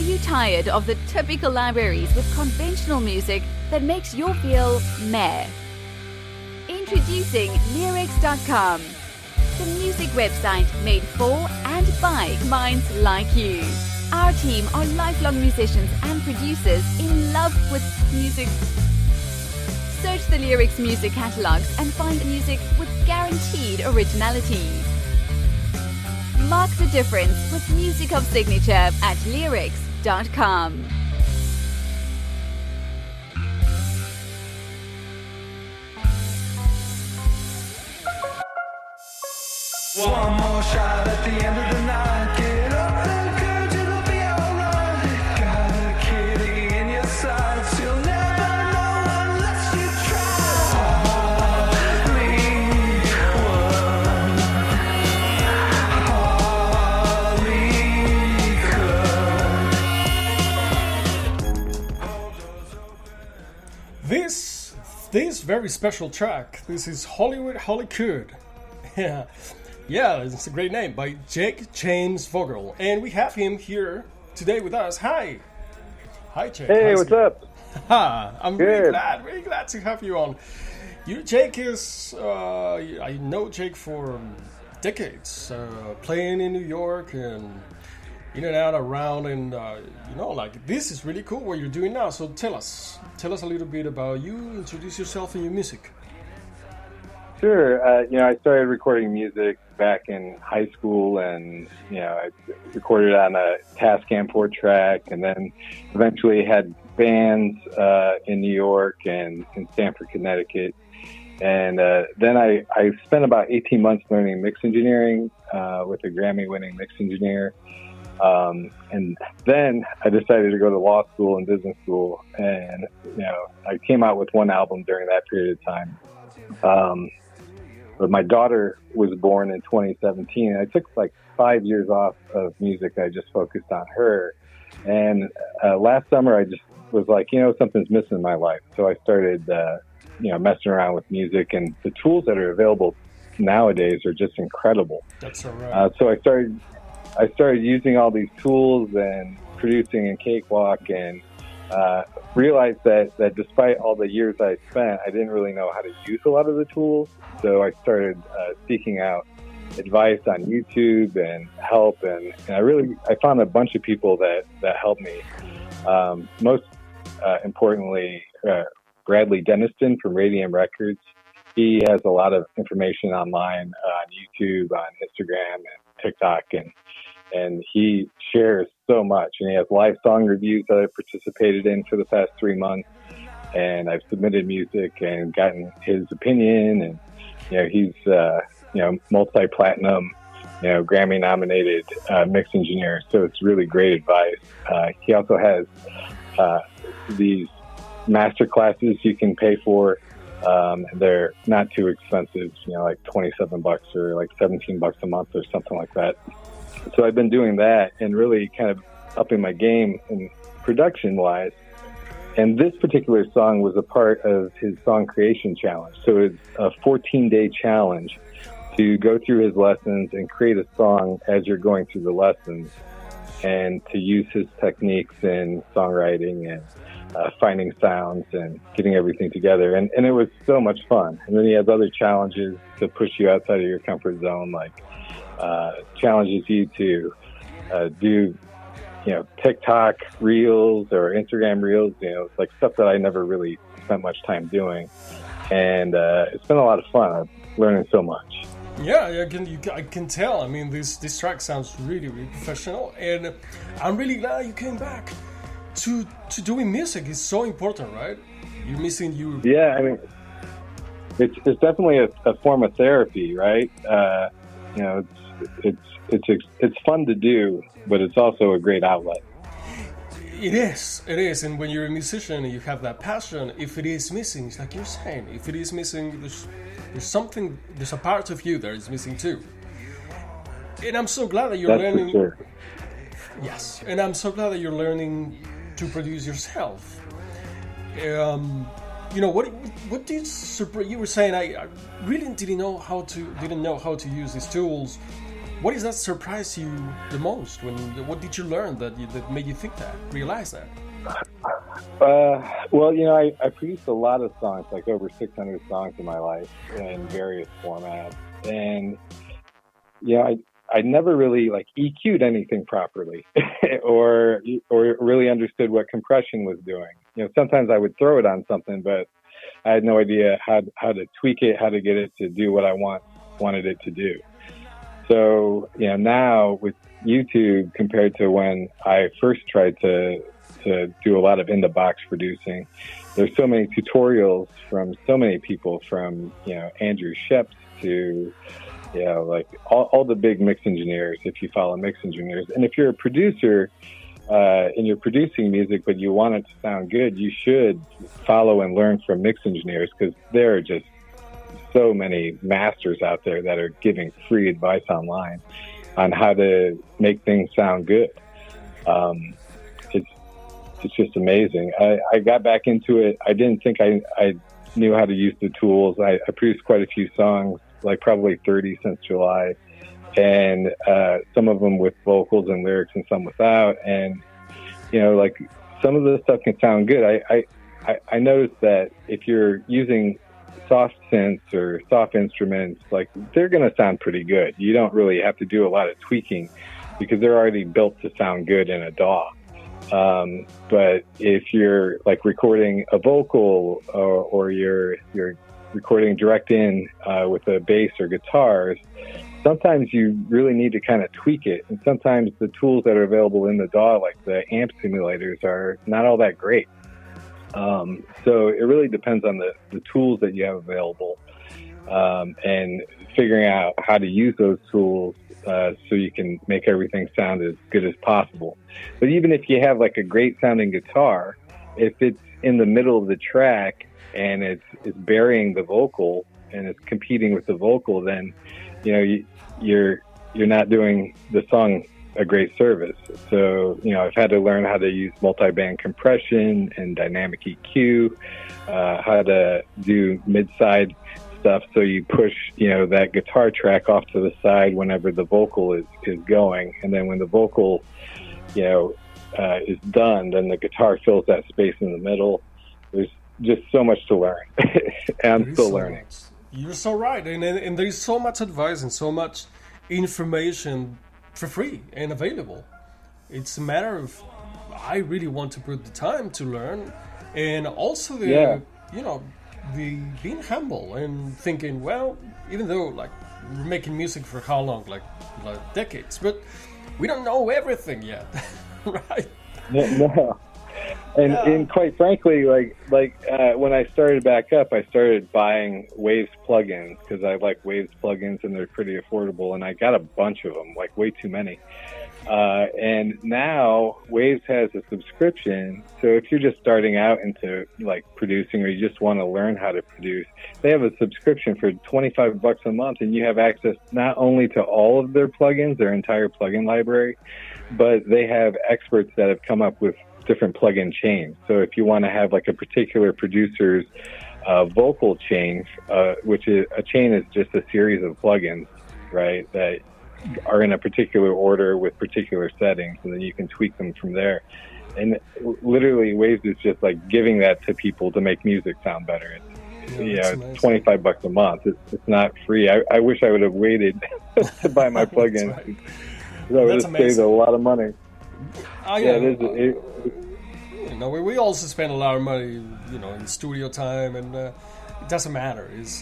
you tired of the typical libraries with conventional music that makes you feel meh? Introducing Leerecs.com, the music website made for and by minds like you. Our team are lifelong musicians and producers in love with music. Search the Leerecs music catalogs and find music with guaranteed originality. Mark the difference with music of signature at Leerecs.com. One more shot at the end of the night. Get up and good, it'll be alright. Got a kitty in your sights. You'll never know unless you try. Only one. This very special track. This is Hollywood Hollywood. Yeah, it's a great name by James-Vogel, and we have him here today with us. Hi, Jake. Hey, what's up? I'm really glad to have you on. Jake is I know Jake for decades, playing in New York and in and out around, and this is really cool what you're doing now. So tell us a little bit about you. Introduce yourself and your music. Sure. I started recording music back in high school, and I recorded on a Tascam 4-track, and then eventually had bands in New York and in Stamford, Connecticut. And then I spent about 18 months learning mix engineering with a Grammy-winning mix engineer. And then I decided to go to law school and business school, and I came out with one album during that period of time. But my daughter was born in 2017. I took like 5 years off of music. I just focused on her. And last summer, I just was like, something's missing in my life. So I started, messing around with music. And the tools that are available nowadays are just incredible. That's all right. So I started using all these tools and producing in Cakewalk, and realized that despite all the years I spent, I didn't really know how to use a lot of the tools. So I started seeking out advice on YouTube and help, and I found a bunch of people that helped me. Most importantly, Bradley Deniston from Radium Records. He has a lot of information online on YouTube, on Instagram, and TikTok, and he shares so much. And he has live song reviews that I've participated in for the past 3 months, and I've submitted music and gotten his opinion. And he's multi-platinum, Grammy-nominated mix engineer. So it's really great advice. He also has these master classes you can pay for. They're not too expensive, like $27 or like $17 a month or something like that. So I've been doing that and really kind of upping my game in production-wise. And this particular song was a part of his song creation challenge. So it's a 14-day challenge to go through his lessons and create a song as you're going through the lessons, and to use his techniques in songwriting and finding sounds and getting everything together. And it was so much fun. And then he has other challenges to push you outside of your comfort zone, like challenges you to do TikTok reels or Instagram reels, like stuff that I never really spent much time doing. And it's been a lot of fun. I'm learning so much. Yeah, I can tell. I mean, this track sounds really, really professional, and I'm really glad you came back to doing music. It's so important, right? You're missing you. Yeah, I mean, it's definitely a form of therapy, right? It's fun to do, but it's also a great outlet. It is, and when you're a musician and you have that passion, if it is missing, it's like you're saying, if it is missing, there's a part of you that is missing too. And I'm so glad that you're learning. For sure. Yes, and I'm so glad that you're learning to produce yourself. What did surprise you? Were saying I really didn't know how to use these tools. what is that surprised you the most? What did you learn that made you think that, realize that? Well, I produced a lot of songs, like over 600 songs in my life in various formats. And, I never really like EQ'd anything properly or really understood what compression was doing. Sometimes I would throw it on something, but I had no idea how to tweak it, how to get it to do what I wanted it to do. So, now with YouTube compared to when I first tried to do a lot of in-the-box producing, there's so many tutorials from so many people, from, Andrew Sheps to, like all the big mix engineers, if you follow mix engineers. And if you're a producer and you're producing music, but you want it to sound good, you should follow and learn from mix engineers, because there are just so many masters out there that are giving free advice online on how to make things sound good. It's just amazing. I got back into it. I didn't think I knew how to use the tools. I produced quite a few songs, like probably 30 since July, and some of them with vocals and lyrics and some without. And, like some of the stuff can sound good. I noticed that if you're using soft synths or soft instruments, like they're going to sound pretty good. You don't really have to do a lot of tweaking because they're already built to sound good in a DAW. But if you're like recording a vocal or you're recording direct in with a bass or guitars, sometimes you really need to kind of tweak it. And sometimes the tools that are available in the DAW, like the amp simulators, are not all that great. So it really depends on the tools that you have available, and figuring out how to use those tools so you can make everything sound as good as possible. But even if you have like a great sounding guitar, if it's in the middle of the track and it's burying the vocal and it's competing with the vocal, then you're not doing the song a great service. So, I've had to learn how to use multi-band compression and dynamic EQ, how to do mid-side stuff so you push, that guitar track off to the side whenever the vocal is going. And then when the vocal, is done, then the guitar fills that space in the middle. There's just so much to learn. And I'm still learning. You're so right. And there's so much advice and so much information for free and available. It's a matter of, I really want to put the time to learn, and also the being humble and thinking, well, even though like we're making music for how long, like decades, but we don't know everything yet. Right? No. And quite frankly, like when I started back up, I started buying Waves plugins because I like Waves plugins and they're pretty affordable. And I got a bunch of them, like way too many. And now Waves has a subscription. So if you're just starting out into like producing, or you just want to learn how to produce, they have a subscription for $25 a month, and you have access not only to all of their plugins, their entire plugin library, but they have experts that have come up with different plugin chains. So if you want to have like a particular producer's vocal chain, which is a chain is just a series of plugins, right, that are in a particular order with particular settings, and then you can tweak them from there. And literally Waves is just like giving that to people to make music sound better. It's $25 a month. It's not free. I wish I would have waited to buy my plugins. Right. That would have saved a lot of money. We also spend a lot of money, in studio time, and it doesn't matter. It's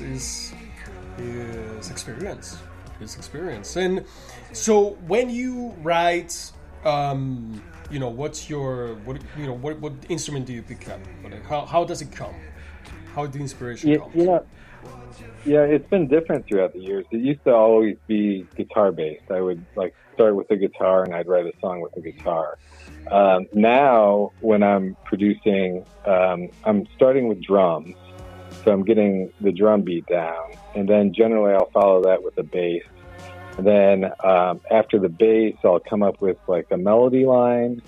experience. It's experience. And so when you write, what instrument do you pick up? How does it come? How the inspiration comes? It's been different throughout the years. It used to always be guitar based. I would like start with the guitar and I'd write a song with the guitar. Now when I'm producing, I'm starting with drums. So I'm getting the drum beat down, and then generally I'll follow that with a bass. And then after the bass, I'll come up with like a melody line.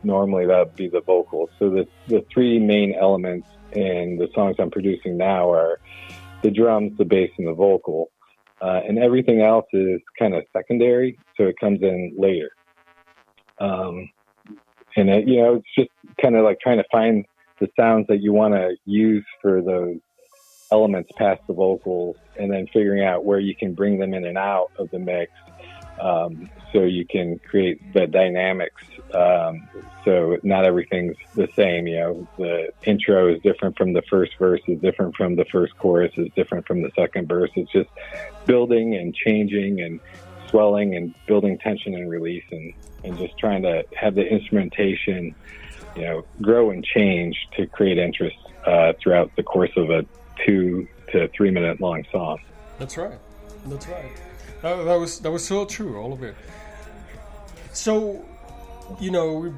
Normally that would be the vocals. So the three main elements in the songs I'm producing now are the drums, the bass, and the vocal. and everything else is kind of secondary, so it comes in later. And it's just kind of like trying to find the sounds that you want to use for those elements past the vocals, and then figuring out where you can bring them in and out of the mix, so you can create the dynamics. So not everything's the same. The intro is different from the first verse, is different from the first chorus, is different from the second verse. It's just building and changing and swelling and building tension and release, and just trying to have the instrumentation, grow and change to create interest throughout the course of a 2 to 3 minute long song. That's right. That was so true, all of it. So, we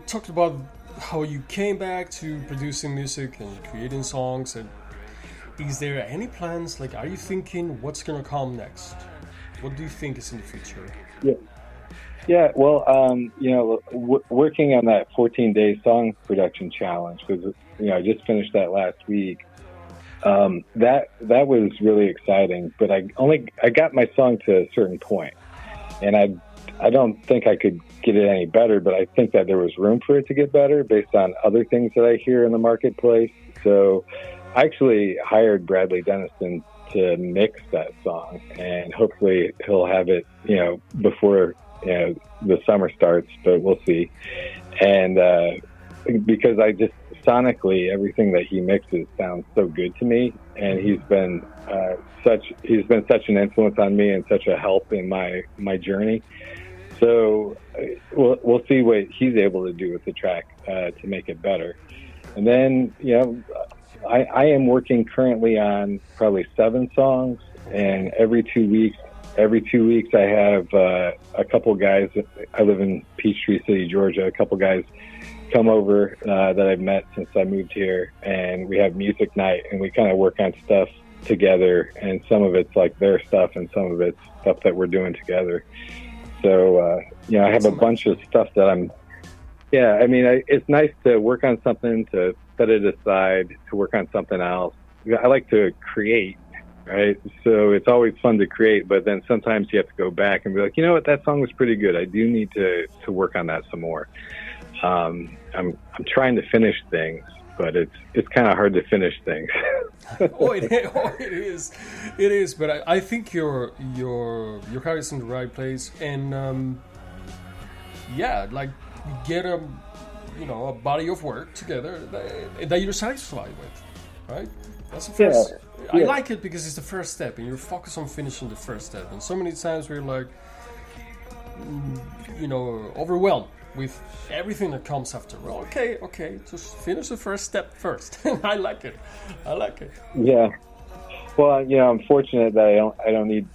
talked about how you came back to producing music and creating songs. And is there any plans? Like, are you thinking what's gonna come next? What do you think is in the future? Yeah. Well, working on that 14-day song production challenge, because I just finished that last week. That was really exciting, but I got my song to a certain point, and I don't think I could get it any better, but I think that there was room for it to get better based on other things that I hear in the marketplace. So I actually hired Bradley Dennison to mix that song, and hopefully he'll have it, before the summer starts, but we'll see. And because sonically, everything that he mixes sounds so good to me, and he's been such an influence on me and such a help in my journey. So we'll see what he's able to do with the track to make it better. And then I am working currently on probably 7 songs, and every 2 weeks I have a couple guys. I live in Peachtree City, Georgia. A couple guys come over that I've met since I moved here, and we have music night, and we kind of work on stuff together, and some of it's like their stuff and some of it's stuff that we're doing together. So I have a bunch of stuff that it's nice to work on something, to set it aside, to work on something else. I like to create, right? So it's always fun to create, but then sometimes you have to go back and be like, what, that song was pretty good. I do need to work on that some more. I'm trying to finish things, but it's kind of hard to finish things. It is. But I think your heart is in the right place, and get a body of work together that you're satisfied with, right? That's the first. Yeah. I like it because it's the first step, and you're focused on finishing the first step. And so many times we're like, overwhelmed with everything that comes after. Well, okay, just finish the first step first. I like it. Yeah. Well, I'm fortunate that I don't need,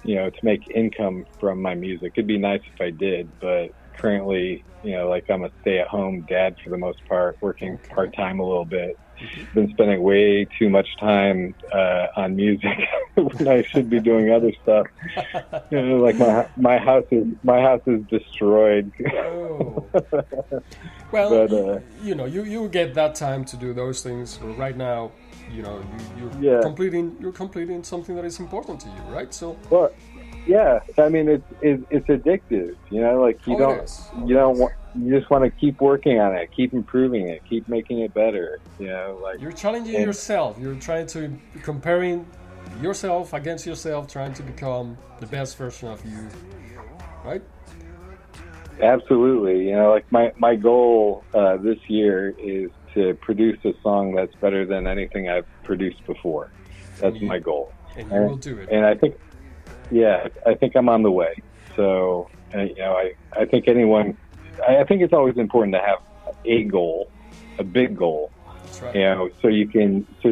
to make income from my music. It'd be nice if I did, but currently, I'm a stay-at-home dad for the most part, working part-time a little bit. Been spending way too much time on music when I should be doing other stuff. Like my house is destroyed. Oh. Well, but, you get that time to do those things. Right now, you're completing something that is important to you, right? So. Well, yeah. I mean, it's addictive. You just want to keep working on it, keep improving it, keep making it better. You're challenging yourself. You're trying to comparing yourself against yourself, trying to become the best version of you, right? Absolutely. My goal this year is to produce a song that's better than anything I've produced before. That's my goal. And you will do it. And I think I'm on the way. So, I think I think it's always important to have a goal, a big goal. That's right. So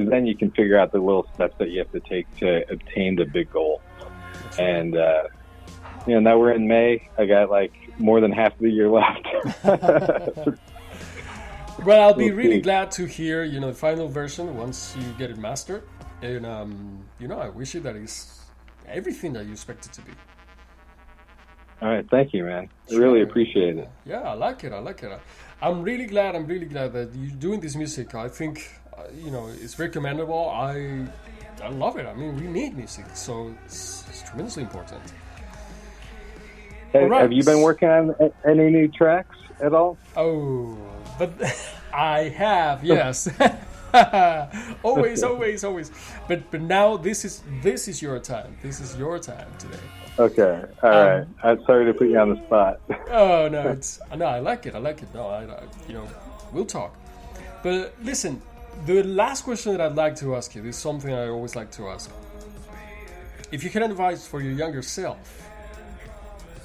then you can figure out the little steps that you have to take to obtain the big goal. That's right. And now we're in May. I got more than half of the year left. Well, I'll be really glad to hear the final version once you get it mastered. And I wish you that is everything that you expect it to be. All right, thank you, man. I really appreciate it. Yeah, I like it. I'm really glad that you're doing this music. I think it's very commendable. I love it. I mean, we need music, so it's tremendously important. Hey, All right. have you been working on any new tracks at all? Oh, but I have, yes. always. But now this is your time. This is your time today. Okay, all right. I'm sorry to put you on the spot. Oh no, I like it. No, we'll talk. But listen, the last question that I'd like to ask you is something I always like to ask. If you had advice for your younger self,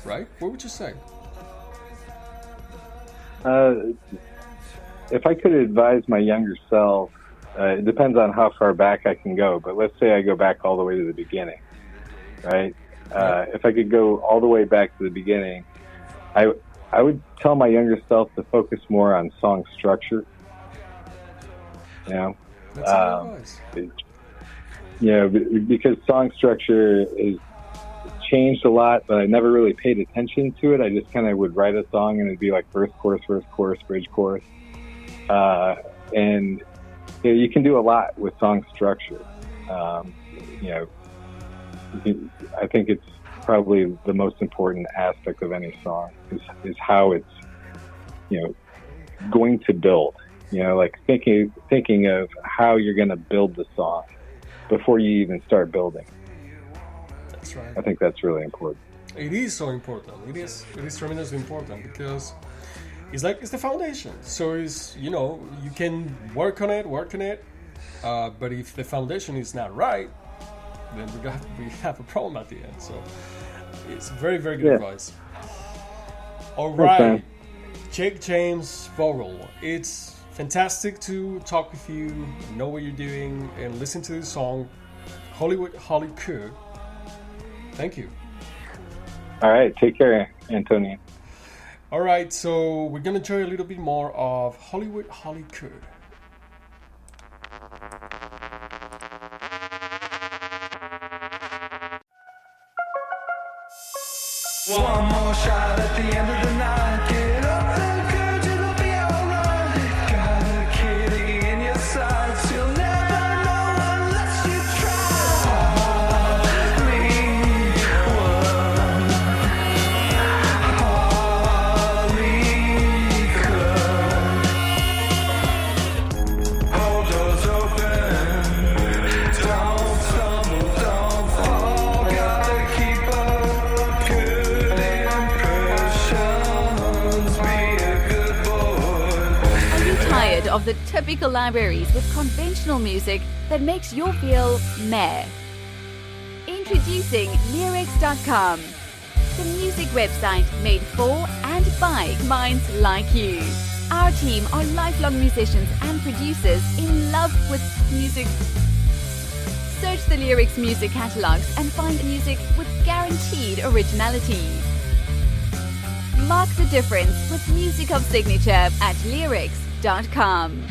right? What would you say? If I could advise my younger self, it depends on how far back I can go. But let's say I go back all the way to the beginning, right? If I could go all the way back to the beginning, I would tell my younger self to focus more on song structure. That's advice. Because song structure is changed a lot, but I never really paid attention to it. I just kind of would write a song and it'd be like verse, chorus, bridge, chorus. And you can do a lot with song structure. I think it's probably the most important aspect of any song is how it's, going to build. Like thinking of how you're going to build the song before you even start building. That's right. I think that's really important. It is so important. It is tremendously important because it's the foundation. So you can work on it, but if the foundation is not right, then we have a problem at the end. So it's very, very good advice. All right, Okay. Jake James-Vogel, it's fantastic to talk with you, know what you're doing, and listen to this song, Hollywood Hollywood. Thank you. All right. Take care, Antonio. All right, so we're gonna enjoy a little bit more of Hollywood Hollywood. One more shot at the end of the night. Get up and courage, it'll be alright. Got a kitty in your sights. You'll never know unless you try. Hollywood. Hold doors open. Don't stumble, don't fall. Gotta keep up. Good impressions. Be a good boy. Are you tired of the typical libraries with conventional music that makes you feel meh? Introducing Leerecs.com, the music website made for and by minds like you. Our team are lifelong musicians and producers in love with music. Search the Leerecs music catalogs and find music with guaranteed originality. Mark the difference with music of signature at Leerecs.com.